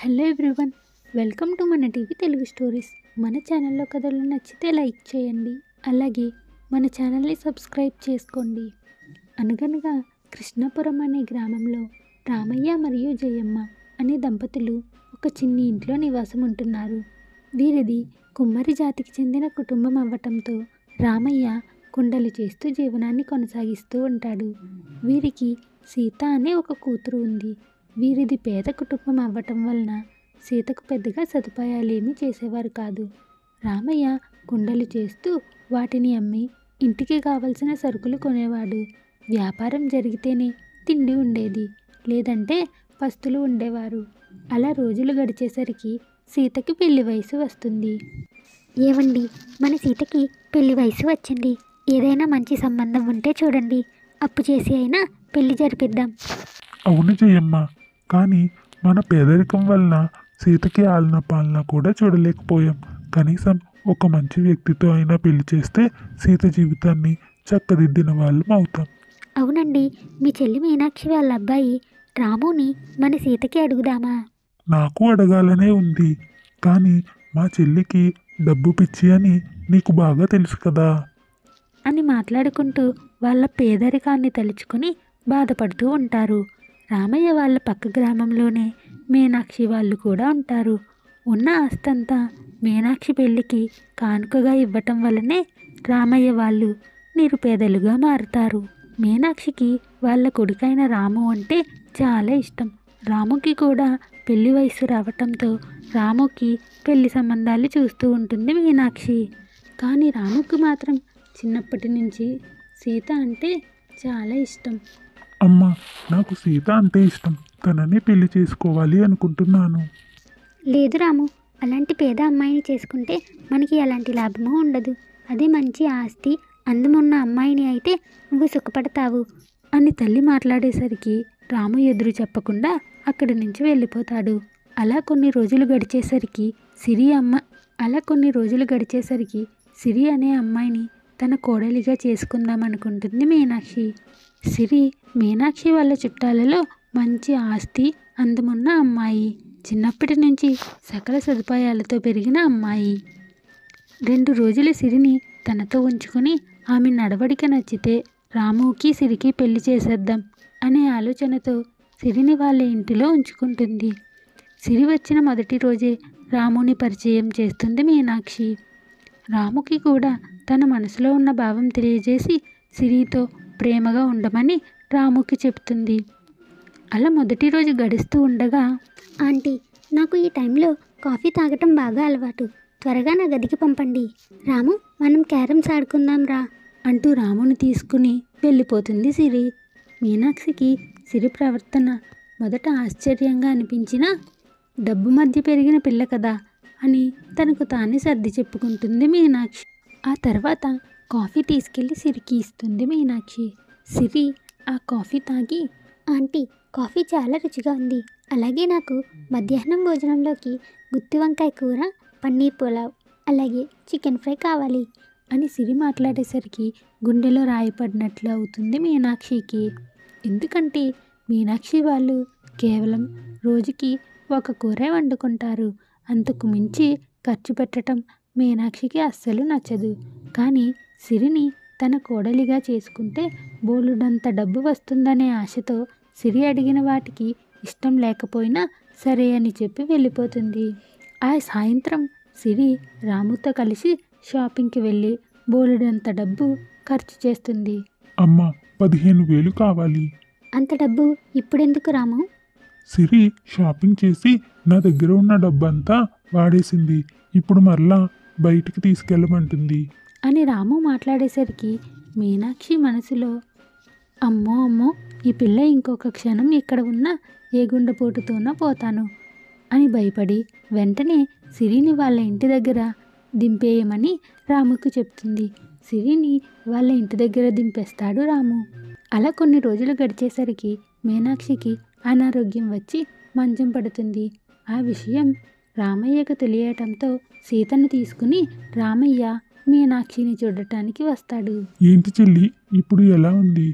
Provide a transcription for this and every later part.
Hello everyone, welcome to మన TV Telugu stories. మన ఛానల్లో కథలు నచ్చితే లైక్ చేయండి, అలాగే మన ఛానల్ని సబ్స్క్రైబ్ చేసుకోండి. అనగనగా కృష్ణాపురం అనే గ్రామంలో రామయ్య మరియు జయమ్మ అనే దంపతులు ఒక చిన్ని ఇంట్లో నివాసం ఉంటున్నారు. వీరిది కుమ్మరి జాతికి చెందిన కుటుంబం అవ్వటంతో రామయ్య కుండలు చేస్తూ జీవనాన్ని కొనసాగిస్తూ ఉంటాడు. వీరికి సీత అనే ఒక కూతురు ఉంది. వీరిది పేద కుటుంబం అవ్వటం వలన సీతకు పెద్దగా సదుపాయాలేమీ చేసేవారు కాదు. రామయ్య కుండలు చేస్తూ వాటిని అమ్మి ఇంటికి కావలసిన సరుకులు కొనేవాడు. వ్యాపారం జరిగితేనే తిండి ఉండేది, లేదంటే పస్తులు ఉండేవారు. అలా రోజులు గడిచేసరికి సీతకి పెళ్లి వయసు వస్తుంది. ఏవండి, మన సీతకి పెళ్లి వయసు వచ్చింది. ఏదైనా మంచి సంబంధం ఉంటే చూడండి. అప్పు చేసి అయినా పెళ్లి జరిపిద్దాం. అవును జయమ్మ, కానీ మన పేదరికం వలన సీతకి ఆలన పాలన కూడా చూడలేకపోయాం. కనీసం ఒక మంచి వ్యక్తితో అయినా పెళ్లి చేస్తే సీత జీవితాన్ని చక్కదిద్దిన వాళ్ళం అవుతాం. అవునండి, మీ చెల్లి మీనాక్షి వాళ్ళ అబ్బాయి రాముని మన సీతకి అడుగుదామా? నాకు అడగాలనే ఉంది, కానీ మా చెల్లికి డబ్బు పిచ్చి అని నీకు బాగా తెలుసు కదా. అని మాట్లాడుకుంటూ వాళ్ళ పేదరికాన్ని తలుచుకుని బాధపడుతూ ఉంటారు. రామయ్య వాళ్ళ పక్క గ్రామంలోనే మీనాక్షి వాళ్ళు కూడా ఉంటారు. ఉన్న ఆస్తంతా మీనాక్షి పెళ్లికి కానుకగా ఇవ్వటం వల్లనే రామయ్య వాళ్ళు నిరుపేదలుగా మారుతారు. మీనాక్షికి వాళ్ళ కొడుకైన రాము అంటే చాలా ఇష్టం. రాముకి కూడా పెళ్లి వయసు రావటంతో రాముకి పెళ్లి సంబంధాలు చూస్తూ ఉంటుంది మీనాక్షి. కానీ రాముకి మాత్రం చిన్నప్పటి నుంచి సీత అంటే చాలా ఇష్టం. అమ్మ, నాకు సీత అంటే ఇష్టం, తనని పెళ్లి చేసుకోవాలి అనుకుంటున్నాను. లేదు రాము, అలాంటి పేద అమ్మాయిని చేసుకుంటే మనకి ఎలాంటి లాభమూ ఉండదు. అదే మంచి ఆస్తి అందమున్న అమ్మాయిని అయితే నువ్వు సుఖపడతావు అని తల్లి మాట్లాడేసరికి రాము ఎదురు చెప్పకుండా అక్కడి నుంచి వెళ్ళిపోతాడు. అలా కొన్ని రోజులు గడిచేసరికి సిరి అనే అమ్మాయిని తన కోడలిగా చేసుకుందామనుకుంటుంది మీనాక్షి. సిరి మీనాక్షి వాళ్ళ చుట్టాలలో మంచి ఆస్తి అందమున్న అమ్మాయి. చిన్నప్పటి నుంచి సకల సదుపాయాలతో పెరిగిన అమ్మాయి. 2 రోజులు సిరిని తనతో ఉంచుకొని ఆమె నడవడిక నచ్చితే రాముకి సిరికి పెళ్లి చేసేద్దాం అనే ఆలోచనతో సిరిని వాళ్ళ ఇంటిలో ఉంచుకుంటుంది. సిరి వచ్చిన మొదటి రోజే రాముని పరిచయం చేస్తుంది మీనాక్షి. రాముకి కూడా తన మనసులో ఉన్న భావం తెలియజేసి సిరితో ప్రేమగా ఉండమని రాముకి చెప్తుంది. అలా మొదటి రోజు గడుస్తూ ఉండగా, ఆంటీ, నాకు ఈ టైంలో కాఫీ తాగటం బాగా అలవాటు. త్వరగా నా గదికి పంపండి. రాము, మనం క్యారమ్స్ ఆడుకుందాం రా అంటూ రాముని తీసుకుని వెళ్ళిపోతుంది సిరి. మీనాక్షికి సిరి ప్రవర్తన మొదట ఆశ్చర్యంగా అనిపించినా డబ్బు మధ్య పెరిగిన పిల్ల కదా అని తనకు తానే సర్ది చెప్పుకుంటుంది మీనాక్షి. ఆ తర్వాత కాఫీ తీసుకెళ్లి సిరికి ఇస్తుంది మీనాక్షి. సిరి ఆ కాఫీ తాగి, ఆంటీ, కాఫీ చాలా రుచిగా ఉంది. అలాగే నాకు మధ్యాహ్నం భోజనంలోకి గుత్తి వంకాయ కూర, పన్నీర్ పులావ్, అలాగే చికెన్ ఫ్రై కావాలి అని సిరి మాట్లాడేసరికి గుండెలో రాయపడినట్లు అవుతుంది మీనాక్షికి. ఎందుకంటే మీనాక్షి వాళ్ళు కేవలం రోజుకి ఒక కూరే వండుకుంటారు. అంతకు మించి ఖర్చు పెట్టడం మీనాక్షికి అస్సలు నచ్చదు. కానీ సిరిని తన కోడలిగా చేసుకుంటే బోలుడంత డబ్బు వస్తుందనే ఆశతో సిరి అడిగిన వాటికి ఇష్టం లేకపోయినా సరే అని చెప్పి వెళ్ళిపోతుంది. ఆ సాయంత్రం సిరి రాముతో కలిసి షాపింగ్కి వెళ్ళి బోలుడంత డబ్బు ఖర్చు చేస్తుంది. అమ్మ, 15,000 కావాలి. అంత డబ్బు ఇప్పుడెందుకు రాము? సిరి షాపింగ్ చేసి నా దగ్గర ఉన్న డబ్బంతా వాడేసింది. ఇప్పుడు మరలా బయటికి తీసుకెళ్ళమంటుంది అని రాము మాట్లాడేసరికి మీనాక్షి మనసులో, అమ్మో అమ్మో, ఈ పిల్ల ఇంకొక క్షణం ఇక్కడ ఉన్న ఏ గుండెపోటుతోనో పోతాను అని భయపడి వెంటనే సిరిని వాళ్ళ ఇంటి దగ్గర దింపేయమని రాముకు చెప్తుంది. సిరిని వాళ్ళ ఇంటి దగ్గర దింపేస్తాడు రాము. అలా కొన్ని రోజులు గడిచేసరికి మీనాక్షికి అనారోగ్యం వచ్చి మంచం పడుతుంది. ఆ విషయం రామయ్యకు తెలియటంతో సీతను తీసుకుని రామయ్య మీనాక్షిని చూడటానికి వస్తాడు. ఏంటి చెల్లి, ఇప్పుడు ఎలా ఉంది?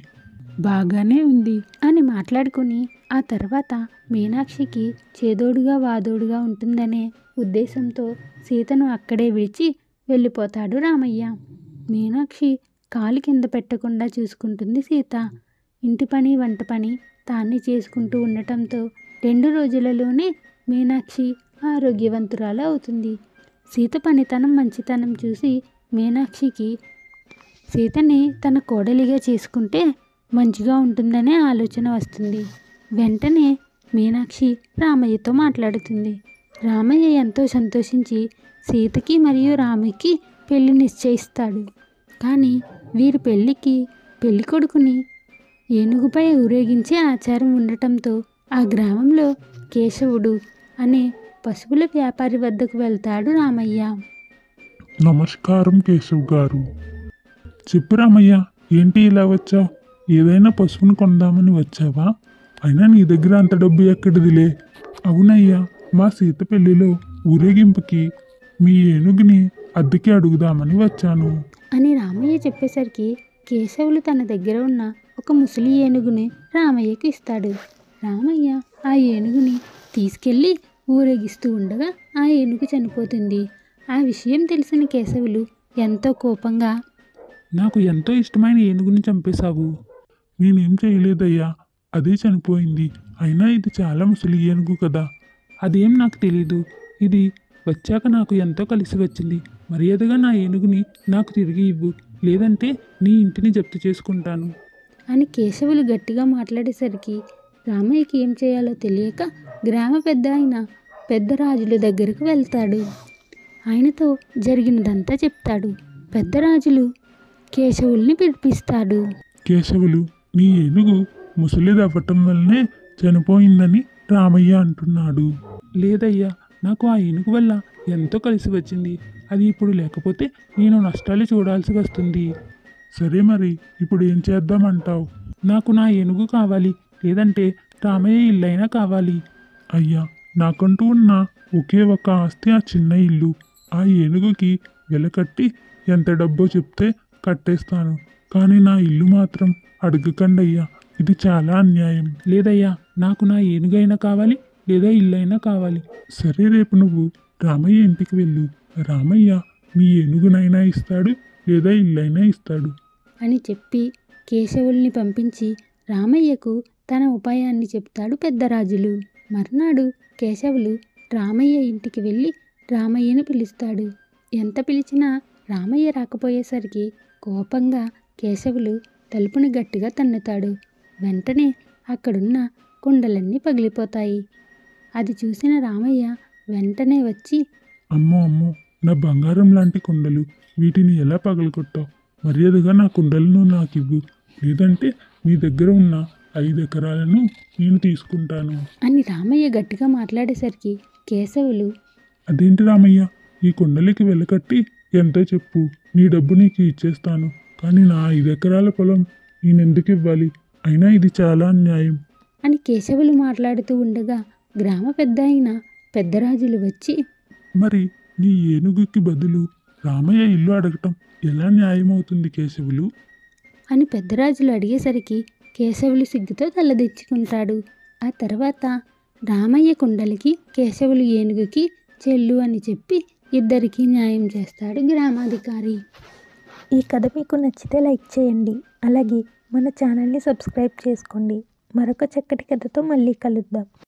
బాగానే ఉంది అని మాట్లాడుకుని ఆ తర్వాత మీనాక్షికి చేదోడుగా వాదోడుగా ఉంటుందనే ఉద్దేశంతో సీతను అక్కడే విడిచి వెళ్ళిపోతాడు రామయ్య. మీనాక్షి కాలు కింద పెట్టకుండా చూసుకుంటుంది సీత. ఇంటి పని వంట పని తానే చేసుకుంటూ ఉండటంతో 2 రోజులలోనే మీనాక్షి ఆరోగ్యవంతురాలు అవుతుంది. సీత పనితనం మంచితనం చూసి మీనాక్షికి సీతని తన కోడలిగా చేసుకుంటే మంచిగా ఉంటుందనే ఆలోచన వస్తుంది. వెంటనే మీనాక్షి రామయ్యతో మాట్లాడుతుంది. రామయ్య ఎంతో సంతోషించి సీతకి మరియు రాముకి పెళ్లి నిశ్చయిస్తాడు. కానీ వీరి పెళ్ళికి పెళ్ళికొడుకుని ఏనుగుపై ఊరేగించే ఆచారం ఉండటంతో ఆ గ్రామంలో కేశవుడు అనే పశువుల వ్యాపారి వద్దకు వెళ్తాడు రామయ్య. నమస్కారం కేశవ్ గారు. చెప్పు రామయ్య, ఏంటి ఇలా వచ్చావు? ఏదైనా పశువుని కొందామని వచ్చావా? అయినా నీ దగ్గర అంత డబ్బు ఎక్కడిదిలే. అవునయ్యా, మా సీత పెళ్లిలో ఊరేగింపుకి మీ ఏనుగుని అద్దెకి అడుగుదామని వచ్చాను అని రామయ్య చెప్పేసరికి కేశవులు తన దగ్గర ఉన్న ఒక ముసలి ఏనుగుని రామయ్యకి ఇస్తాడు. రామయ్య ఆ ఏనుగుని తీసుకెళ్ళి ఊరేగిస్తూ ఉండగా ఆ ఏనుగు చనిపోతుంది. ఆ విషయం తెలిసిన కేశవులు ఎంతో కోపంగా, నాకు ఎంతో ఇష్టమైన ఏనుగుని చంపేశావు. నేనేం చేయలేదయ్యా, అదే చనిపోయింది. అయినా ఇది చాలా ముసలి ఏనుగు కదా. అదేం నాకు తెలీదు. ఇది వచ్చాక నాకు ఎంతో కలిసి వచ్చింది. మర్యాదగా నా ఏనుగుని నాకు తిరిగి ఇవ్వు, లేదంటే నీ ఇంటిని జప్తు చేసుకుంటాను అని కేశవులు గట్టిగా మాట్లాడేసరికి రామయ్యకి ఏం చేయాలో తెలియక గ్రామ పెద్ద అయిన పెద్దరాజుల దగ్గరకు వెళ్తాడు. ఆయనతో జరిగినదంతా చెప్తాడు. పెద్దరాజులు కేశవుల్ని పిలిపిస్తాడు. కేశవులు, నీ ఏనుగు ముసలిదవ్వటం వల్లనే చనిపోయిందని రామయ్య అంటున్నాడు. లేదయ్యా, నాకు ఆ ఏనుగు వల్ల ఎంతో కలిసి వచ్చింది. అది ఇప్పుడు లేకపోతే నేను నష్టాలు చూడాల్సి వస్తుంది. సరే, మరి ఇప్పుడు ఏం చేద్దామంటావు? నాకు నా ఏనుగు కావాలి, లేదంటే రామయ్య ఇల్లైనా కావాలి. అయ్యా, నాకంటూ ఉన్న ఒకే ఒక ఆస్తి ఆ చిన్న ఇల్లు. ఆ ఏనుగుకి వెలకట్టి ఎంత డబ్బో చెప్తే కట్టేస్తాను, కానీ నా ఇల్లు మాత్రం అడగకండి అయ్యా. ఇది చాలా అన్యాయం. లేదయ్యా, నాకు నా ఏనుగైనా కావాలి, లేదా ఇల్లైనా కావాలి. సరే, రేపు నువ్వు రామయ్య ఇంటికి వెళ్ళు. రామయ్య నీ ఏనుగునైనా ఇస్తాడు, లేదా ఇల్లైనా ఇస్తాడు అని చెప్పి కేశవుల్ని పంపించి రామయ్యకు తన ఉపాయాన్ని చెప్తాడు పెద్దరాజులు. మర్నాడు కేశవులు రామయ్య ఇంటికి వెళ్ళి రామయ్యను పిలుస్తాడు. ఎంత పిలిచినా రామయ్య రాకపోయేసరికి కోపంగా కేశవులు తలుపుని గట్టిగా తన్నుతాడు. వెంటనే అక్కడున్న కుండలన్నీ పగిలిపోతాయి. అది చూసిన రామయ్య వెంటనే వచ్చి, అమ్మో అమ్మో, నా బంగారం లాంటి కుండలు, వీటిని ఎలా పగలగొట్టావు? మర్యాదగా నా కుండలను నాకు ఇవ్వు, లేదంటే నీ దగ్గర ఉన్న 5 ఎకరాలను నేను తీసుకుంటాను అని రామయ్య గట్టిగా మాట్లాడేసరికి కేశవులు, అదేంటి రామయ్య, ఈ కుండలకి వెలకట్టి ఎంతో చెప్పు, నీ డబ్బు నీకు ఇచ్చేస్తాను. కానీ నా 5 ఎకరాల పొలం నేనెందుకు ఇవ్వాలి? అయినా ఇది చాలా అన్యాయం అని కేశవులు మాట్లాడుతూ ఉండగా గ్రామ పెద్ద అయిన పెద్దరాజులు వచ్చి, మరి నీ ఏనుగుకి బదులు రామయ్య ఇల్లు అడగటం ఎలా న్యాయమవుతుంది కేశవులు? అని పెద్దరాజులు అడిగేసరికి కేశవులు సిగ్గుతో తలదించుకుంటాడు. ఆ తర్వాత రామయ్య కుండలకి కేశవులు ఏనుగుకి చెల్లు అని చెప్పి ఇద్దరికీ న్యాయం చేస్తాడు గ్రామాధికారి. ఈ కథ మీకు నచ్చితే లైక్ చేయండి. అలాగే మన ఛానల్ని సబ్స్క్రైబ్ చేసుకోండి. మరొక చక్కటి కథతో మళ్ళీ కలుద్దాం.